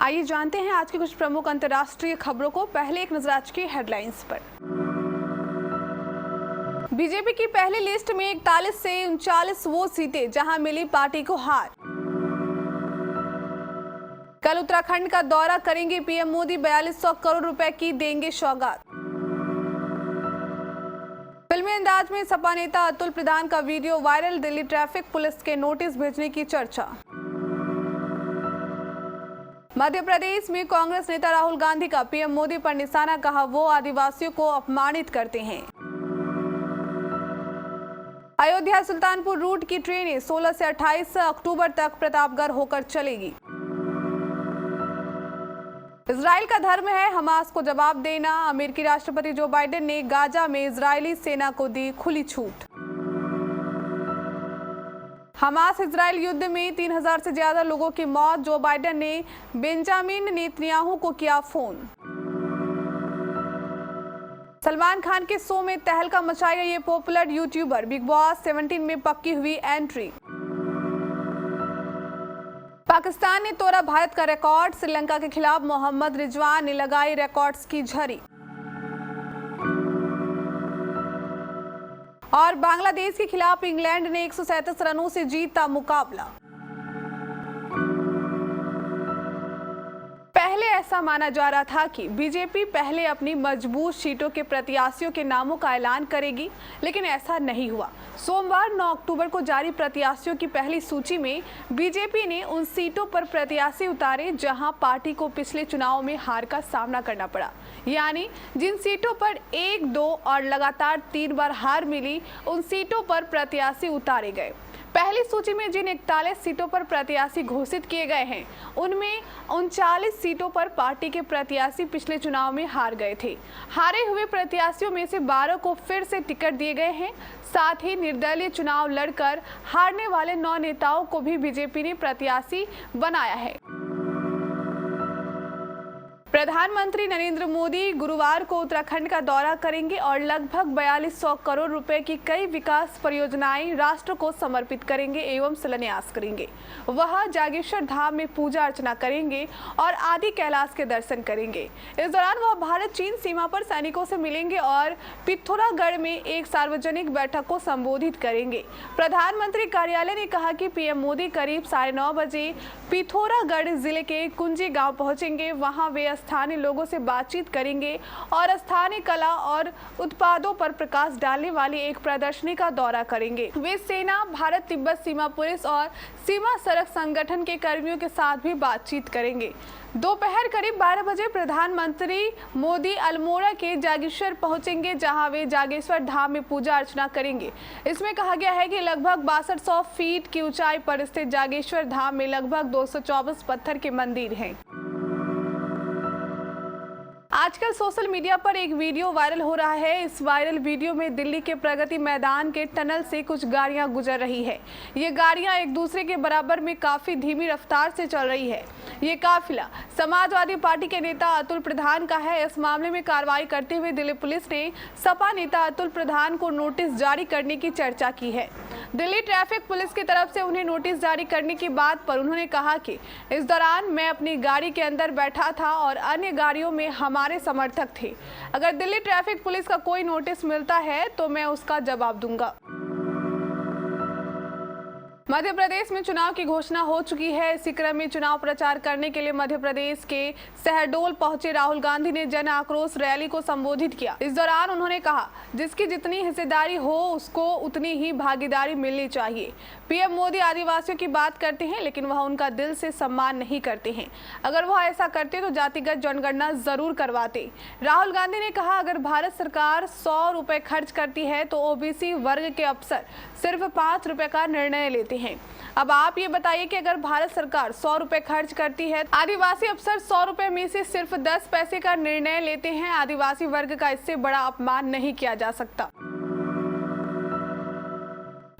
आइए जानते हैं आज की कुछ प्रमुख अंतर्राष्ट्रीय खबरों को। पहले एक नजर आज की हेडलाइंस पर। बीजेपी की पहली लिस्ट में 41 से 39 वो सीटें जहां मिली पार्टी को हार। कल उत्तराखंड का दौरा करेंगे पीएम मोदी, 4200 करोड़ रुपए की देंगे सौगात। फिल्मी अंदाज में सपा नेता अतुल प्रधान का video viral, Delhi traffic police के नोटिस भेजने की चर्चा। मध्य प्रदेश में कांग्रेस नेता राहुल गांधी का पीएम मोदी पर निशाना, कहा वो आदिवासियों को अपमानित करते हैं। अयोध्या सुल्तानपुर रूट की ट्रेनें 16 से 28 अक्टूबर तक प्रतापगढ़ होकर चलेगी। इजराइल का धर्म है हमास को जवाब देना, अमेरिकी राष्ट्रपति जो बाइडेन ने गाजा में इजरायली सेना को दी खुली छूट। हमास इजराइल युद्ध में 3000 से ज्यादा लोगों की मौत, जो बाइडेन ने बेंजामिन नेतन्याहू को किया फोन। सलमान खान के शो में तहलका मचाएगा ये पॉपुलर यूट्यूबर, बिग बॉस 17 में पक्की हुई एंट्री। पाकिस्तान ने तोड़ा भारत का रिकॉर्ड, श्रीलंका के खिलाफ मोहम्मद रिजवान ने लगाई रिकॉर्ड्स की झड़ी। और बांग्लादेश के खिलाफ इंग्लैंड ने 137 रनों से जीता मुकाबला। पहले ऐसा माना जा रहा था कि बीजेपी पहले अपनी मजबूत सीटों के प्रत्याशियों के नामों का ऐलान करेगी, लेकिन ऐसा नहीं हुआ। सोमवार 9 अक्टूबर को जारी प्रत्याशियों की पहली सूची में बीजेपी ने उन सीटों पर प्रत्याशी उतारे जहां पार्टी को पिछले चुनाव में हार का सामना करना पड़ा, यानी जिन सीटों पर 1, 2 और लगातार 3 बार हार मिली, उन सीटों पर प्रत्याशी उतारे गए। पहली सूची में जिन 41 सीटों पर प्रत्याशी घोषित किए गए हैं, उनमें 39 सीटों पर पार्टी के प्रत्याशी पिछले चुनाव में हार गए थे। हारे हुए प्रत्याशियों में से 12 को फिर से टिकट दिए गए हैं। साथ ही निर्दलीय चुनाव लड़कर हारने वाले 9 नेताओं को भी बीजेपी ने प्रत्याशी बनाया है। प्रधानमंत्री नरेंद्र मोदी गुरुवार को उत्तराखंड का दौरा करेंगे और लगभग 4200 करोड़ रुपए की कई विकास परियोजनाएं राष्ट्र को समर्पित करेंगे एवं शिलान्यास करेंगे। वह जागेश्वर धाम में पूजा अर्चना करेंगे और आदि कैलाश के दर्शन करेंगे। इस दौरान वह भारत चीन सीमा पर सैनिकों से मिलेंगे और पिथौरागढ़ में एक सार्वजनिक बैठक को संबोधित करेंगे। प्रधानमंत्री कार्यालय ने कहा कि पीएम मोदी करीब 9:30 बजे पिथौरागढ़ जिले के कुंजी गाँव पहुंचेंगे। वहां वे स्थानीय लोगों से बातचीत करेंगे और स्थानीय कला और उत्पादों पर प्रकाश डालने वाली एक प्रदर्शनी का दौरा करेंगे। वे सेना, भारत तिब्बत सीमा पुलिस और सीमा सड़क संगठन के कर्मियों के साथ भी बातचीत करेंगे। दोपहर करीब 12 बजे प्रधानमंत्री मोदी अल्मोड़ा के जागेश्वर पहुंचेंगे, जहां वे जागेश्वर धाम में पूजा अर्चना करेंगे। इसमें कहा गया है कि लगभग 6200 फीट की ऊंचाई पर स्थित जागेश्वर धाम में लगभग 224 पत्थर के मंदिर हैं। आजकल सोशल मीडिया पर एक वीडियो वायरल हो रहा है। इस वायरल वीडियो में दिल्ली के प्रगति मैदान के टनल से कुछ गाड़ियां गुजर रही है। ये गाड़ियां एक दूसरे के बराबर में काफी धीमी रफ्तार से चल रही है। ये काफिला समाजवादी पार्टी के नेता अतुल प्रधान का है। इस मामले में कार्रवाई करते हुए दिल्ली पुलिस ने सपा नेता अतुल प्रधान को नोटिस जारी करने की चर्चा की है। दिल्ली ट्रैफिक पुलिस की तरफ से उन्हें नोटिस जारी करने की बात पर उन्होंने कहा कि इस दौरान मैं अपनी गाड़ी के अंदर बैठा था और अन्य गाड़ियों में हमारे समर्थक थे। अगर दिल्ली ट्रैफिक पुलिस का कोई नोटिस मिलता है तो मैं उसका जवाब दूंगा। मध्य प्रदेश में चुनाव की घोषणा हो चुकी है। इसी क्रम में चुनाव प्रचार करने के लिए मध्य प्रदेश के शहडोल पहुंचे राहुल गांधी ने जन आक्रोश रैली को संबोधित किया। इस दौरान उन्होंने कहा, जिसकी जितनी हिस्सेदारी हो उसको उतनी ही भागीदारी मिलनी चाहिए। पीएम मोदी आदिवासियों की बात करते हैं, लेकिन वह उनका दिल से सम्मान नहीं करते हैं। अगर वह ऐसा करते तो जातिगत जनगणना जरूर करवाते। राहुल गांधी ने कहा, अगर भारत सरकार 100 रुपए खर्च करती है तो ओबीसी वर्ग के अफसर सिर्फ 5 रुपए का निर्णय लेते हैं। अब आप ये बताइए कि अगर भारत सरकार 100 रुपए खर्च करती है, आदिवासी अफसर 100 रुपए में से सिर्फ 10 पैसे का निर्णय लेते हैं। आदिवासी वर्ग का इससे बड़ा अपमान नहीं किया जा सकता।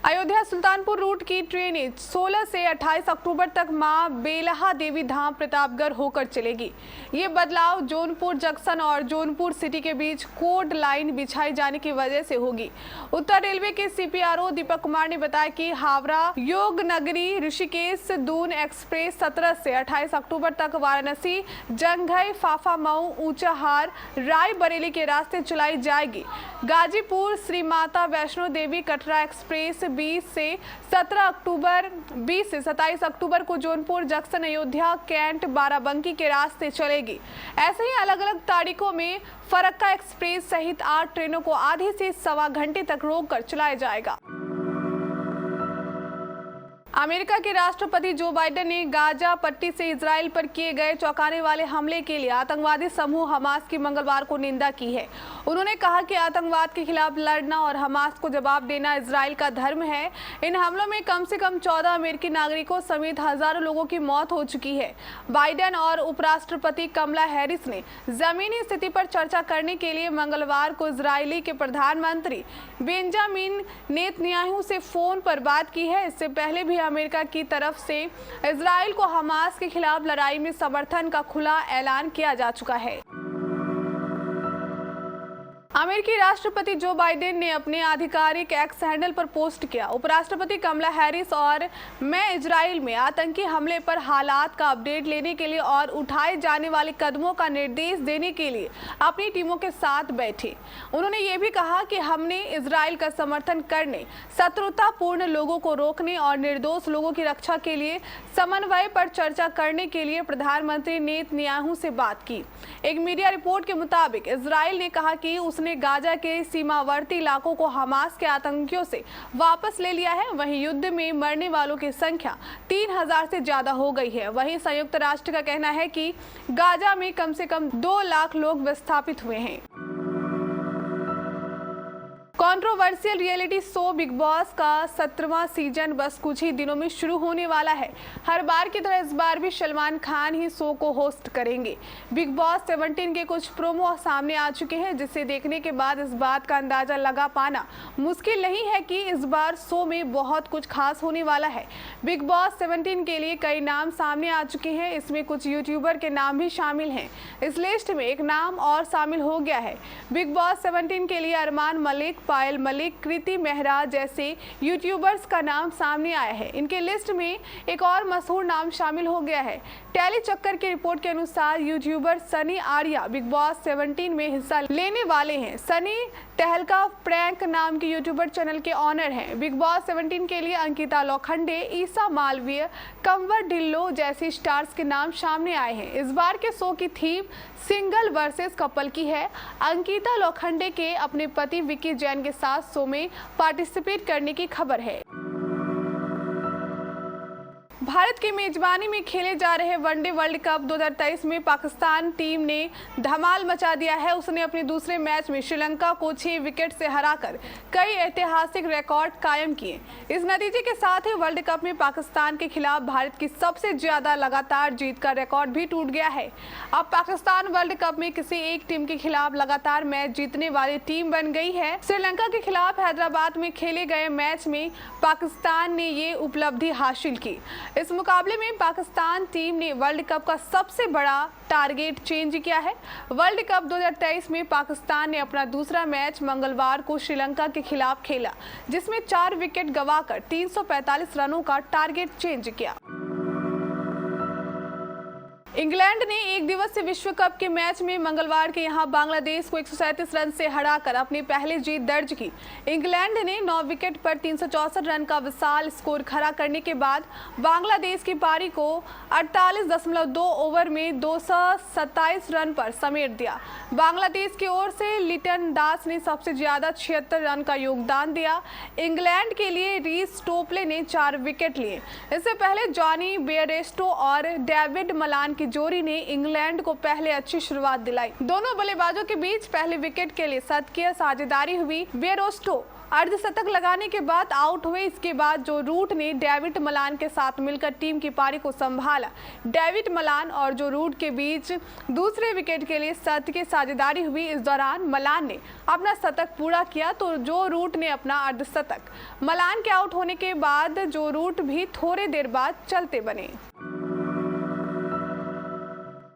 अयोध्या सुल्तानपुर रूट की ट्रेनें 16 से 28 अक्टूबर तक मां बेलहा देवी धाम प्रतापगढ़ होकर चलेगी। ये बदलाव जौनपुर जंक्शन और जौनपुर सिटी के बीच कोड लाइन बिछाई जाने की वजह से होगी। उत्तर रेलवे के सीपीआरओ दीपक कुमार ने बताया कि हावड़ा योगनगरी ऋषिकेश दून एक्सप्रेस 17 से 28 अक्टूबर तक वाराणसी जंघई फाफामऊ ऊंचाहार रायबरेली के रास्ते चलाई जाएगी। गाजीपुर श्री माता वैष्णो देवी कटरा एक्सप्रेस 20 से 27 अक्टूबर को जौनपुर जंक्शन अयोध्या कैंट बाराबंकी के रास्ते चलेगी। ऐसे ही अलग अलग तारीखों में फरक्का एक्सप्रेस सहित 8 ट्रेनों को आधे से सवा घंटे तक रोककर चलाया जाएगा। अमेरिका के राष्ट्रपति जो बाइडेन ने गाजा पट्टी से इजराइल पर किए गए चौंकाने वाले हमले के लिए आतंकवादी समूह हमास की मंगलवार को निंदा की है। उन्होंने कहा कि आतंकवाद के खिलाफ लड़ना और हमास को जवाब देना इजराइल का धर्म है। इन हमलों में कम से कम 14 अमेरिकी नागरिकों समेत हजारों लोगों की मौत हो चुकी है। बाइडेन और उपराष्ट्रपति कमला हैरिस ने जमीनी स्थिति पर चर्चा करने के लिए मंगलवार को इजरायली के प्रधानमंत्री बेंजामिन नेतन्याहू से फोन पर बात की है। इससे पहले भी अमेरिका की तरफ से इजराइल को हमास के खिलाफ लड़ाई में समर्थन का खुला ऐलान किया जा चुका है। अमेरिकी राष्ट्रपति जो बाइडेन ने अपने आधिकारिक एक्स हैंडल पर पोस्ट किया, उपराष्ट्रपति कमला हैरिस और मैं इजराइल में आतंकी हमले पर हालात का अपडेट लेने के लिए और उठाए जाने वाले कदमों का निर्देश देने के लिए अपनी टीमों के साथ बैठे। उन्होंने ये भी कहा कि हमने इजराइल का समर्थन करने, शत्रुतापूर्ण लोगों को रोकने और निर्दोष लोगों की रक्षा के लिए समन्वय पर चर्चा करने के लिए प्रधानमंत्री नेतन्याहू से बात की। एक मीडिया रिपोर्ट के मुताबिक इजराइल ने कहा कि उसने गाजा के सीमावर्ती इलाकों को हमास के आतंकियों से वापस ले लिया है। वहीं युद्ध में मरने वालों की संख्या 3000 से ज्यादा हो गई है। वहीं संयुक्त राष्ट्र का कहना है कि गाजा में कम से कम 2 लाख लोग विस्थापित हुए हैं। Controversial reality show big boss का 17वां सीजन बस कुछ ही दिनों में शुरू होने वाला है। हर बार की तरह इस बार भी सलमान खान ही शो को होस्ट करेंगे। बिग बॉस 17 के कुछ प्रोमो सामने आ चुके हैं, जिसे देखने के बाद इस बात का अंदाजा लगा पाना मुश्किल नहीं है कि इस बार शो में बहुत कुछ खास होने वाला है। बिग बॉस 17 के लिए कई नाम सामने आ चुके हैं। इसमें कुछ यूट्यूबर के नाम भी शामिल हैं। इस लिस्ट में एक नाम और शामिल हो गया है। बिग बॉस 17 के लिए अरमान मलिक, पायल मलिक, कृति मेहरा जैसे यूट्यूबर्स का नाम सामने आया है। इनके लिस्ट में एक और मशहूर नाम शामिल हो गया है। टेली चक्कर की रिपोर्ट के अनुसार YouTuber Sunny Arya big boss 17 में हिस्सा लेने वाले हैं। सनी टहलका प्रैंक नाम के यूट्यूबर चैनल के ऑनर हैं। बिग बॉस 17 के लिए अंकिता लोखंडे, ईसा मालवीय, कंवर ढिल्लो जैसी स्टार्स के नाम सामने आए हैं। इस बार के शो की थीम सिंगल वर्सेस कपल की है। अंकिता लोखंडे के अपने पति विकी जैन के साथ शो में पार्टिसिपेट करने की खबर है। भारत की मेजबानी में खेले जा रहे वनडे वर्ल्ड कप 2023 में पाकिस्तान टीम ने धमाल मचा दिया है। उसने अपने दूसरे मैच में श्रीलंका को 6 विकेट से हराकर कई ऐतिहासिक रिकॉर्ड कायम किए। इस नतीजे के साथ ही वर्ल्ड कप में पाकिस्तान के खिलाफ भारत की सबसे ज्यादा लगातार जीत का रिकॉर्ड भी टूट गया है। अब पाकिस्तान वर्ल्ड कप में किसी एक टीम के खिलाफ लगातार मैच जीतने वाली टीम बन गई है। श्रीलंका के खिलाफ हैदराबाद में खेले गए मैच में पाकिस्तान ने ये उपलब्धि हासिल की। इस मुकाबले में पाकिस्तान टीम ने वर्ल्ड कप का सबसे बड़ा टारगेट चेंज किया है। वर्ल्ड कप 2023 में पाकिस्तान ने अपना दूसरा मैच मंगलवार को श्रीलंका के खिलाफ खेला, जिसमें 4 विकेट गंवाकर 345 रनों का टारगेट चेंज किया। इंग्लैंड ने एक दिवसीय विश्व कप के मैच में मंगलवार के यहां बांग्लादेश को 137 रन से हराकर अपनी पहली जीत दर्ज की। इंग्लैंड ने 9 विकेट पर 364 रन का विशाल स्कोर खड़ा करने के बाद बांग्लादेश की पारी को 48.2 ओवर में 227 रन पर समेट दिया। बांग्लादेश की ओर से लिटन दास ने सबसे ज्यादा 76 रन का योगदान दिया। इंग्लैंड के लिए रीस टोपले ने 4 विकेट लिए। इससे पहले जॉनी बेयरस्टो और डेविड मलान की जोड़ी ने इंग्लैंड को पहले अच्छी शुरुआत दिलाई। दोनों बल्लेबाजों के बीच पहले विकेट के लिए शतकीय साझेदारी हुई। बेयरस्टो अर्धशतक लगाने के बाद आउट हुए। इसके बाद जो रूट ने डेविड मलान के साथ मिलकर टीम की पारी को संभाला। डेविड मलान और जो रूट के बीच दूसरे विकेट के लिए शतक की साझेदारी हुई। इस दौरान मलान ने अपना शतक पूरा किया तो जो रूट ने अपना अर्धशतक। मलान के आउट होने के बाद जो रूट भी थोड़ी देर बाद चलते बने।